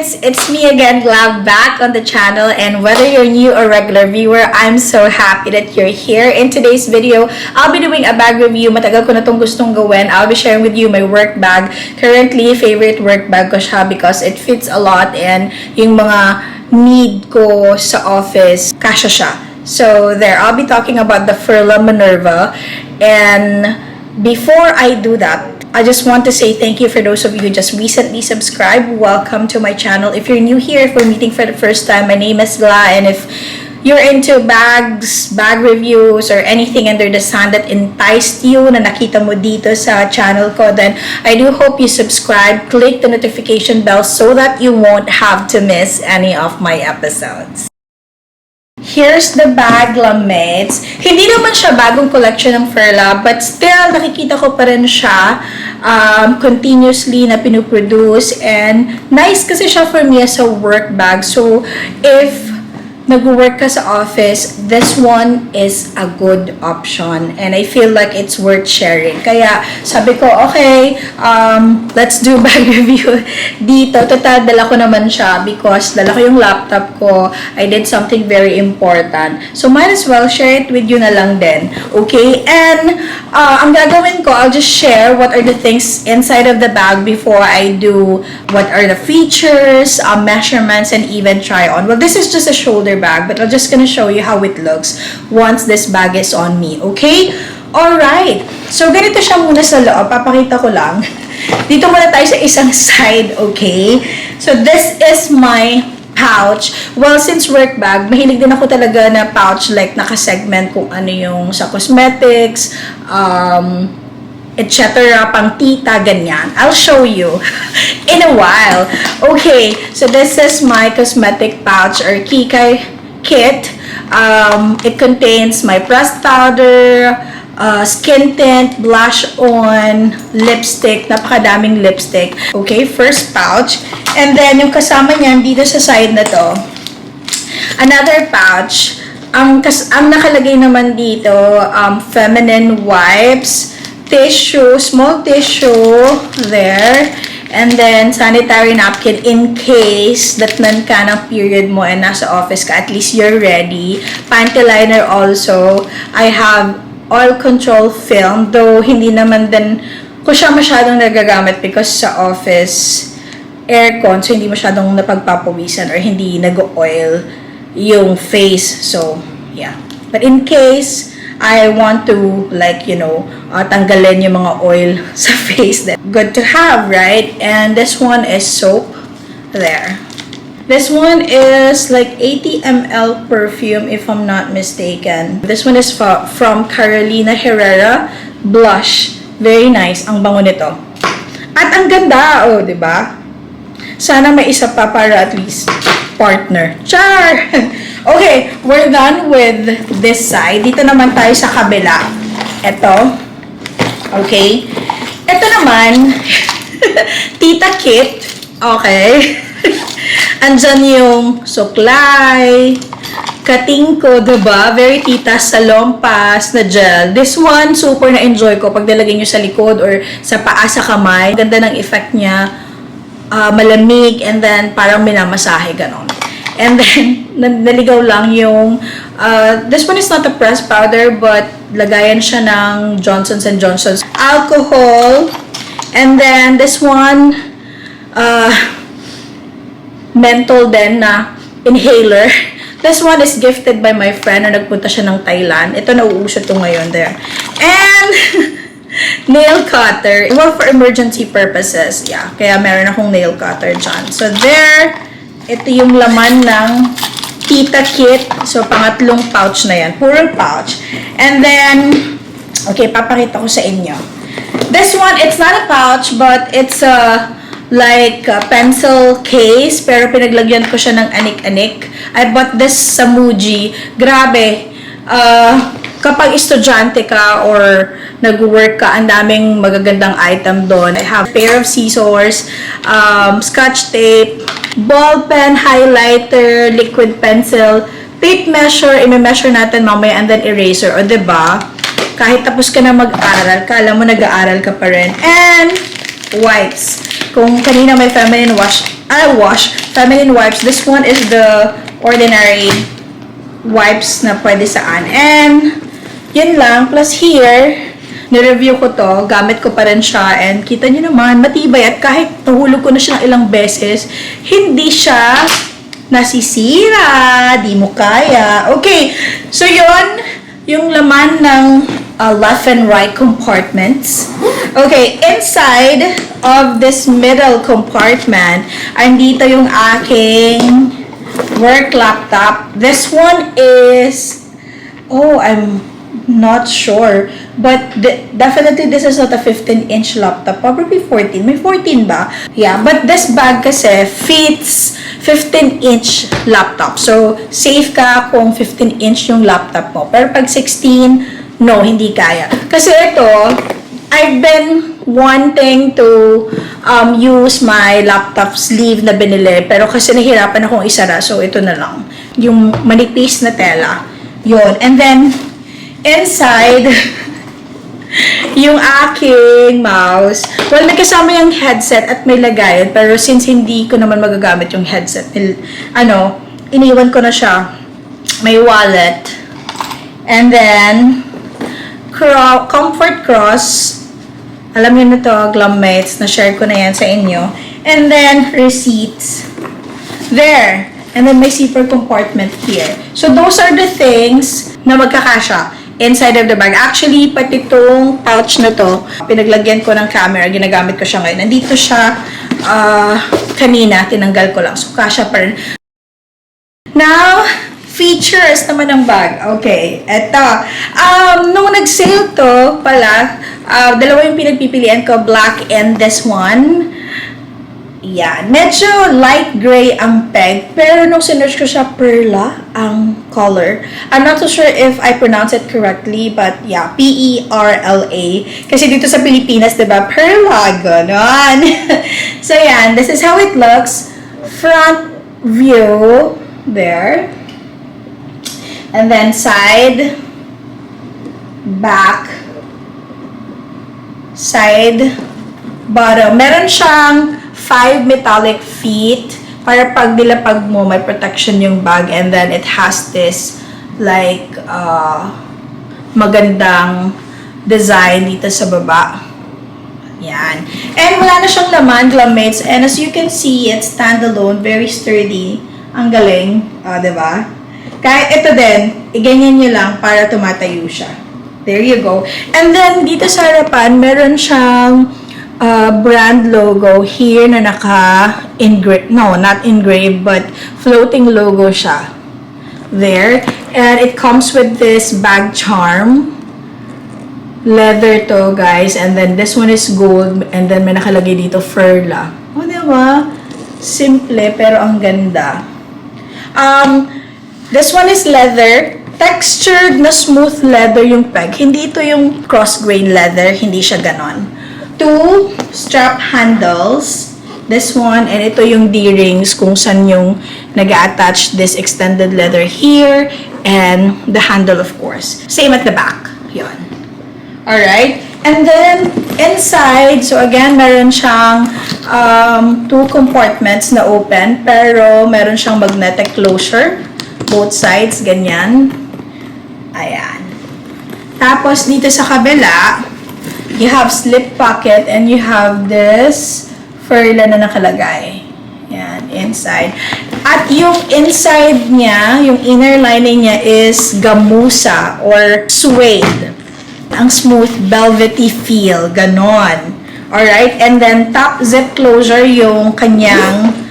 Classmates, it's me again, Glav, back on the channel, and whether you're new or regular viewer, I'm so happy that you're here. In today's video, I'll be doing a bag review. Matagal ko na itong gustong gawin. I'll be sharing with you my work bag. Currently, favorite work bag ko siya because it fits a lot and yung mga need ko sa office, kasya siya. So there, I'll be talking about the Furla Minerva. And before I do that, I just want to say thank you for those of you who just recently subscribed. Welcome to my channel. If you're new here, if we're meeting for the first time, my name is Gla, and if you're into bags, bag reviews, or anything under the sun that enticed you na nakita mo dito sa channel ko, then I do hope you subscribe, click the notification bell so that you won't have to miss any of my episodes. Here's the bag, Lamates. Hindi naman siya bagong collection ng Furla, but still, nakikita ko pa rin siya continuously na pinuproduce. And nice kasi siya for me as a work bag. So, if nag-work ka sa office, this one is a good option. And I feel like it's worth sharing. Kaya, sabi ko, okay, let's do bag review dito. Total, dala ko naman siya because dala ko yung laptop ko. I did something very important. So, might as well share it with you na lang din. Okay? And, ang gagawin ko, I'll just share what are the things inside of the bag before I do what are the features, measurements, and even try on. Well, this is just a shoulder bag, but I'm just gonna show you how it looks once this bag is on me, okay? Alright, so ganito siya muna sa loob, papakita ko lang. Dito muna tayo sa isang side, okay? So this is my pouch. Well, since work bag, mahilig din ako talaga na pouch, like naka-segment kung ano yung sa cosmetics, etc. pang tita, ganyan. I'll show you in a while. Okay, so this is my cosmetic pouch or Kikay kit. It contains my pressed powder, skin tint, blush on, lipstick, napakadaming lipstick. Okay, first pouch. And then, yung kasama niyan dito sa side na to, another pouch. Ang nakalagay naman dito, feminine wipes, tissue, small tissue there, and then sanitary napkin in case that ka ng period mo and nasa office ka, at least you're ready. Panty liner also. I have oil control film, though hindi naman din ko siya masyadong nagagamit because sa office aircon, so hindi masyadong napagpapawisan or hindi nag-oil yung face. So, yeah. But in case I want to, like, you know, tanggalin yung mga oil sa face. Good to have, right? And this one is soap. There. This one is like 80 ml perfume, if I'm not mistaken. This one is from Carolina Herrera. Blush. Very nice. Ang bango nito. At ang ganda, oh, diba? Sana may isa pa para at least partner. Char! Okay, we're done with this side. Dito naman tayo sa kabila. Ito. Okay. Ito naman, tita kit. Okay. Andyan yung suklay, katingko, diba? Very tita salompas na gel. This one, super na-enjoy ko pag nilagay nyo sa likod or sa paa sa kamay. Ganda ng effect niya. Malamig, and then parang minamasahe, ganon. And then, naligaw lang yung, this one is not a pressed powder, but lagayan siya ng Johnson's & Johnson's alcohol. And then, this one, menthol din na inhaler. This one is gifted by my friend na nagpunta siya ng Thailand. Ito, nauuso to ngayon there. And, nail cutter. Well, for emergency purposes. Yeah, kaya meron akong nail cutter dyan. So, there, ito yung laman ng tita kit. So, pangatlong pouch na yan. Purong pouch. And then, okay, papakita ko sa inyo. This one, it's not a pouch, but it's like a pencil case. Pero pinaglagyan ko siya ng anik-anik. I bought this sa Muji. Grabe. Kapag estudyante ka or nag-work ka, ang daming magagandang item doon. I have a pair of scissors, scotch tape, ball pen, highlighter, liquid pencil, tape measure, i-measure natin mamaya, and then eraser. O, diba? Kahit tapos ka na mag-aral, kala mo nag-aaral ka pa rin. And wipes. Kung kanina may feminine wash, wash, feminine wipes. This one is the ordinary wipes na pwede saan. And, yun lang. Plus here, nireview ko to, gamit ko pa rin siya, and kita nyo naman, matibay, at kahit nahulog ko na siya ng ilang beses, hindi siya nasisira, di mo kaya. Okay, so yun, yung laman ng left and right compartments. Okay, inside of this middle compartment, andito yung aking work laptop. This one is, I'm not sure, but definitely this is not a 15-inch laptop, probably 14. May 14 ba? Yeah, but this bag kasi fits 15-inch laptop. So, safe ka kung 15-inch yung laptop mo. Pero pag 16, no, hindi kaya. Kasi ito, I've been wanting to use my laptop sleeve na binili, pero kasi nahirapan akong isara, so ito na lang. Yung manipis na tela. Yun. And then, inside, yung aking mouse. Well, may kasama yung headset at may lagayan. Pero since hindi ko naman magagamit yung headset, iniwan ko na siya. May wallet. And then, comfort cross. Alam niyo na to, Glummates. Na-share ko na yan sa inyo. And then, receipts. There. And then, may zipper compartment here. So, those are the things na magkakasya inside of the bag. Actually, pati itong pouch na to, pinaglagyan ko ng camera, ginagamit ko siya ngayon. Nandito siya kanina, tinanggal ko lang. So, kasya pa rin. Now, features naman ng bag. Okay, eto. Nung nag-sale to pala, dalawa yung pinagpipilian ko, black and this one. Yan. Medyo light gray ang peg. Pero nung sinerch ko siya, perla ang color. I'm not so sure if I pronounce it correctly, but yeah, P-E-R-L-A. Kasi dito sa Pilipinas, diba, perla, ganon. So yan, this is how it looks. Front view, there. And then side, back, side, bottom. Meron siyang 5 metallic feet para pag dilapag mo, may protection yung bag, and then it has this like magandang design dito sa baba. Yan. And wala na siyang laman, Glummates, and as you can see, it's standalone, very sturdy. Ang galing, diba? Kahit ito din, iganyan nyo lang para tumatayo siya. There you go. And then, dito sa harapan, meron siyang brand logo here na not engraved, but floating logo siya. There. And it comes with this bag charm. Leather to, guys. And then, this one is gold. And then, may nakalagay dito, Furla. O, diba? Simple, pero ang ganda. This one is leather. Textured na smooth leather yung peg. Hindi ito yung cross-grain leather. Hindi siya ganon. 2 strap handles. This one, and ito yung D-rings kung saan yung nag-attach this extended leather here, and the handle, of course. Same at the back. Yun. Alright? And then, inside, so again, meron siyang 2 compartments na open, pero meron siyang magnetic closure. Both sides, ganyan. Ayan. Tapos, dito sa kabila, you have slip pocket and you have this furla na nakalagay. Yan, inside. At yung inside niya, yung inner lining niya is gamusa or suede. Ang smooth, velvety feel. Ganon. Alright? And then, top zip closure yung kanyang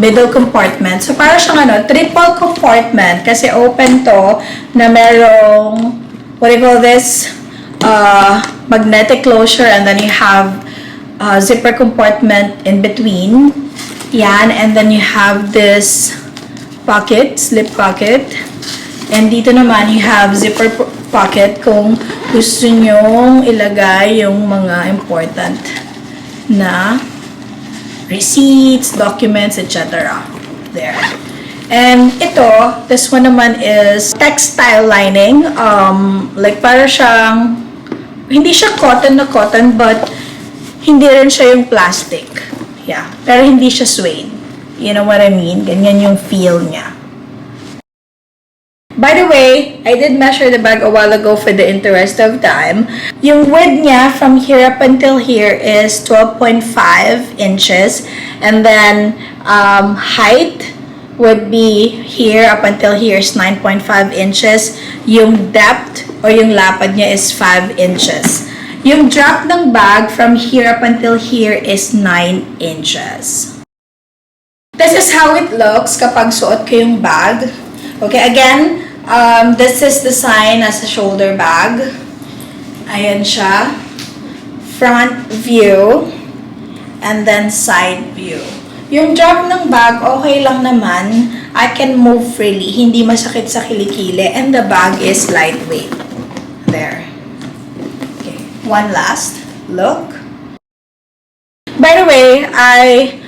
middle compartment. So, para siyang triple compartment kasi open to na merong, what do you call this? Magnetic closure, and then you have zipper compartment in between. Yan, and then you have this pocket, slip pocket. And dito naman, you have zipper pocket kung gusto nyong ilagay yung mga important na receipts, documents, etc. There. And ito, this one naman is textile lining. Like para siyang, hindi siya cotton na cotton, but hindi rin siya yung plastic. Yeah. Pero hindi siya suede. You know what I mean? Ganyan yung feel niya. By the way, I did measure the bag a while ago for the interest of time. Yung width niya from here up until here is 12.5 inches. And then height would be here up until here is 9.5 inches. Yung depth or yung lapad niya is 5 inches. Yung drop ng bag from here up until here is 9 inches. This is how it looks kapag suot ko yung bag. Okay, again, this is the sign as a shoulder bag. Ayan siya. Front view. And then side view. Yung drop ng bag, okay lang naman. I can move freely. Hindi masakit sa kilikili. And the bag is lightweight. There. Okay. One last look. By the way, I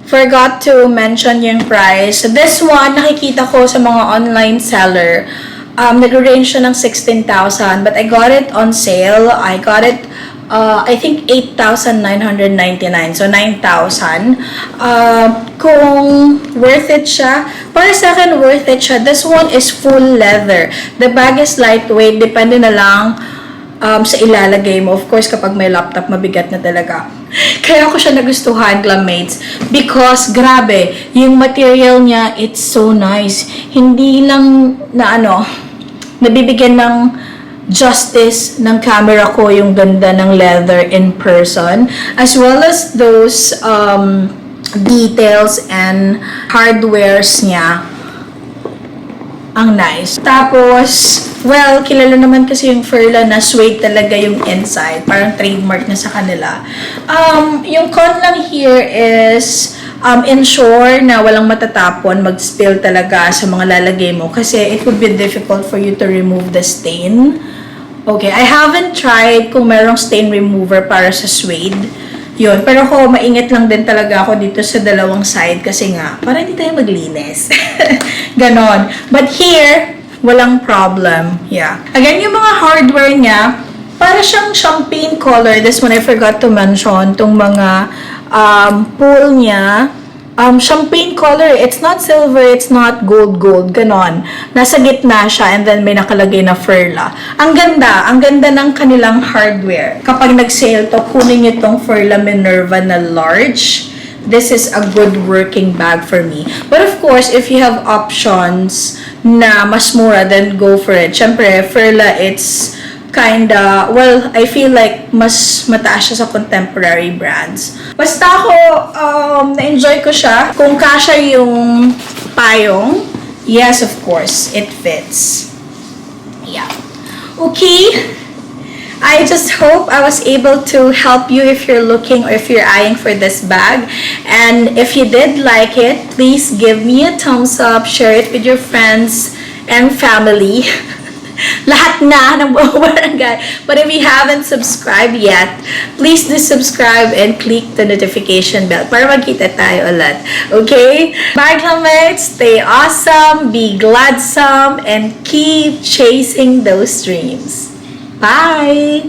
forgot to mention yung price. So this one, nakikita ko sa mga online seller. Nag-range siya ng 16,000. But I got it on sale. I got it, I think, 8,999. So, 9,000. Kung worth it siya, para sa akin, worth it siya. This one is full leather. The bag is lightweight. Depende na lang sa ilalagay mo. Of course, kapag may laptop, mabigat na talaga. Kaya ako siya nagustuhan, Glammates. Because, grabe, yung material niya, it's so nice. Hindi lang na nabibigyan ng justice ng camera ko yung ganda ng leather in person. As well as those details and hardwares niya. Ang nice. Tapos, well, kilala naman kasi yung Furla na suede talaga yung inside. Parang trademark na sa kanila. Yung con lang here is ensure na walang matatapon, mag-spill talaga sa mga lalagay mo. Kasi it would be difficult for you to remove the stain. Okay, I haven't tried kung merong stain remover para sa suede. Yun, pero ako, maingat lang din talaga ako dito sa dalawang side kasi nga, para hindi tayo maglinis. Ganon. But here, walang problem. Yeah. Again, yung mga hardware niya, para siyang champagne color. This one I forgot to mention. Itong mga pool niya, champagne color. It's not silver, it's not gold. Ganon. Nasa gitna siya and then may nakalagay na Furla. Ang ganda ng kanilang hardware. Kapag nag-sale to, kunin nyo itong Furla Minerva na large. This is a good working bag for me. But of course, if you have options na mas mura, then go for it. Siyempre, Furla, it's kinda, well, I feel like mas mataas siya sa contemporary brands. Basta ako, na-enjoy ko siya. Kung kasya yung payong, yes, of course, it fits. Yeah. Okay. I just hope I was able to help you if you're looking or if you're eyeing for this bag. And if you did like it, please give me a thumbs up, share it with your friends and family. Lahat na ng buong barangay. But if you haven't subscribed yet, please do subscribe and click the notification bell para magkita tayo ulit. Okay? Bye, Glammates! Stay awesome, be gladsome, and keep chasing those dreams. Bye!